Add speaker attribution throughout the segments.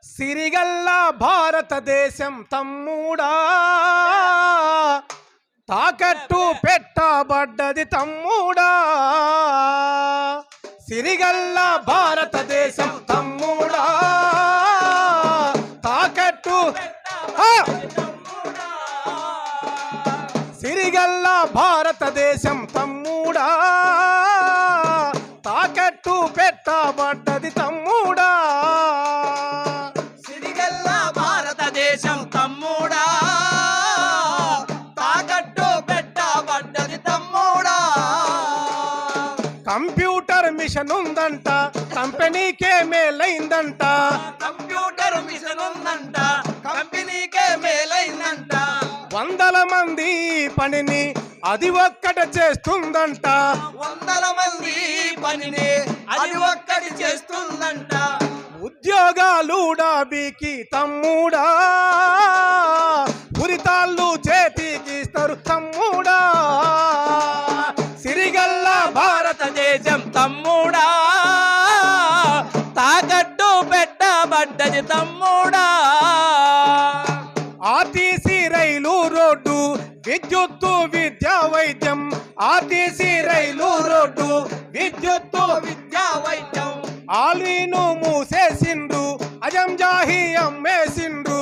Speaker 1: సిరిగల్ల భారతదేశం తమ్ముడా, తాకట్టు పెట్టబడ్డది తమ్ముడా. సిరిగల్ల భారతదేశం తమ్ముడా, తాకట్టు సిరిగల్ల భారతదేశం తమ్ముడా, తాకట్టు పెట్టబడ్డది తమ్ముడా.
Speaker 2: సిరిగల్ల భారతదేశం తమ్ముడా, తాకట్టు పెట్టబడ్డది తమ్ముడా.
Speaker 1: కంప్యూటర్ మిషన్ ఉందంట, కంపెనీకే మేలైందంట.
Speaker 2: కంప్యూటర్ మిషన్ ఉందంట, కంపెనీకే మేలైందంట.
Speaker 1: 100 మంది పనిని అది ఒక్కట చేస్తుందంట.
Speaker 2: 100 మంది పనిని అది ఒక్కటి చేస్తుందంట.
Speaker 1: ఉద్యోగాలుడాబీకి తమ్ముడా, ఉరితాళ్ళు చేతికిస్తారు తమ్ముడా. సిరిగల్ల
Speaker 2: భారతదేశం తమ్ముడా, తాకట్టు పెట్టబడ్డది తమ్ముడా.
Speaker 1: ఆర్టీసీ రైలు రోడ్డు, విద్యుత్తు విద్యా వైద్యం. ఆర్టీసీ రైలు రోడ్డు, విద్యుత్తు
Speaker 2: విద్యా వైద్యం.
Speaker 1: ఆల్వీను మూసేసిండ్రు, అజంజాహి అమ్మేసిండ్రు.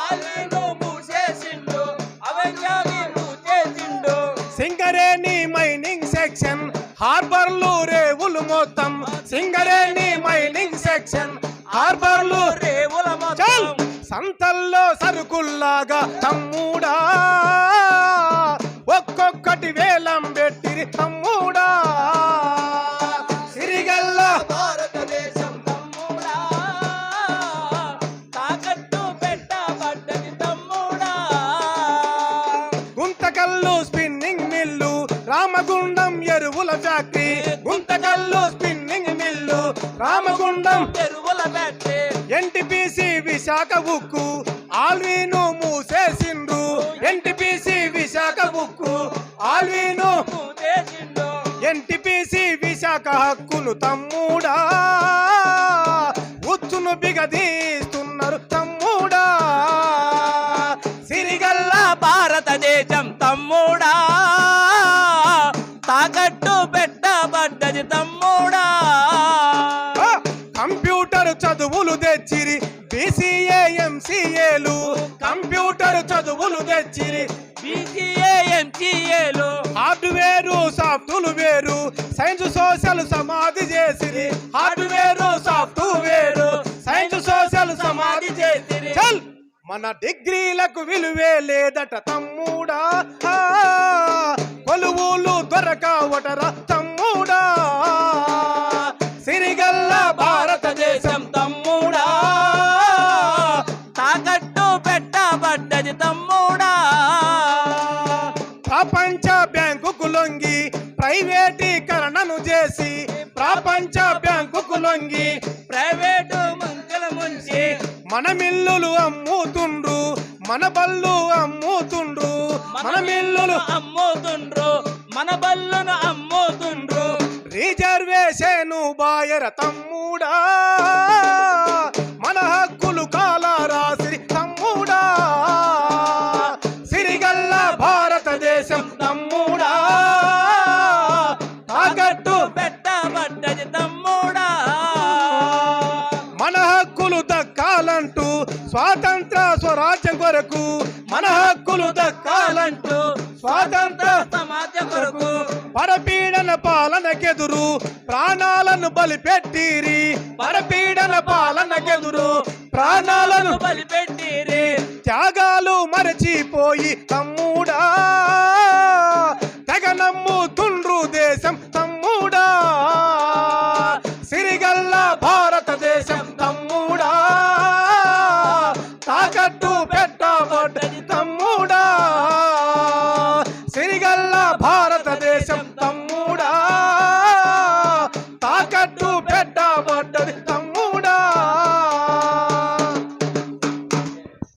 Speaker 2: ఆలీను మూసేసిండు, అవజ్ఞాని మూసేసిండు.
Speaker 1: సింగరేణి మైనింగ్ సెక్షన్, హార్బర్లు రేవులు మొత్తం. సింగరేణి మైనింగ్ సెక్షన్, హార్బర్లు
Speaker 2: రేవుల మొత్తం.
Speaker 1: సంతల్లో సరుకుల్లాగా తమ్ముడా, ఒక్కొక్కటి వేలం పెట్టిరి తమ్ముడా. సిరిగల్ల
Speaker 2: భారతదేశం తమ్ముడా, తాకట్టు పెట్టబడ్డది తమ్ముడా.
Speaker 1: గుంతకల్లు స్పిన్నింగ్ మిల్లు, రామగుండం ఎరువుల factory. Guntakal spinning mill, Ramagundam
Speaker 2: ఎరువుల ఫ్యాక్టరీ.
Speaker 1: ఎన్టీపీసీ విశాఖ ఉక్కు, ఆల్వీను మూసేసిండ్రు. ఎన్టీపీసీ విశాఖ ఉక్కు, ఆల్వీను
Speaker 2: మూసేసిండు.
Speaker 1: ఎన్టీపీసీ విశాఖ హక్కులు తమ్ముడా, ఉచ్చును బిగదీస్తున్నారు తమ్ముడా. సిరిగల్ల
Speaker 2: భారతదేశం తమ్ముడా, తాకట్టు పెట్టబడ్డది తమ్ముడా.
Speaker 1: కంప్యూటర్ చదువులు తెచ్చిరి బీసీఏ ఎంసీఏలు. కంప్యూటర్ చదువులు తెచ్చిరి
Speaker 2: బీసీఏ ఎంసీఏలు.
Speaker 1: హార్డ్వేరు సాఫ్ట్వేర్ వేరు, సైన్స్ సోషల్ సమాధి చేసిరి. హార్డ్వేరు సాఫ్ట్వేర్, సైన్స్ సోషల్ సమాధి చేసిరి. చల్ మన డిగ్రీలకు విలువే లేదట తమ్ముడా, కొలువులు దొరకవటరా తమ్ముడా. సిరిగల్ల
Speaker 2: భారతదేశం తమ్ముడా, తాకట్టు పెట్టబడ్డది తమ్ముడా.
Speaker 1: ప్రపంచ బ్యాంకుకు లొంగి ప్రైవేటీకరణను చేసి. ప్రపంచ బ్యాంకుకు లొంగి
Speaker 2: ప్రైవేటు ముంచుల ముంచి.
Speaker 1: మన మిల్లులు అమ్ముతుండ్రు, మన బళ్ళు అమ్ముతుండ్రు. మన మిల్లులు
Speaker 2: అమ్ముతుండ్రు, మన బల్లును అమ్ముతుండ్రు.
Speaker 1: రిజర్వేషను బాయర తమ్ముడా, మన హక్కులు కాలా రాసిరి తమ్ముడా. సిరిగల్ల భారతదేశం తమ్ముడా, తాకట్టు
Speaker 2: పెట్టబడ్డది తమ్ముడా.
Speaker 1: మన హక్కులు దక్కాలంటూ స్వాతంత్ర స్వరాజ్యం కొరకు. మన హక్కులు దక్కాలంటూ స్వాతంత్ర
Speaker 2: సమాజం కొరకు.
Speaker 1: పరపీడన పాలనకెదురు ప్రాణాలను బలిపెట్టిరి. పరపీడన పాలనకెదురు ప్రాణాలను
Speaker 2: బలిపెట్టిరి.
Speaker 1: త్యాగాలు మరచిపోయి తమ్ముడా,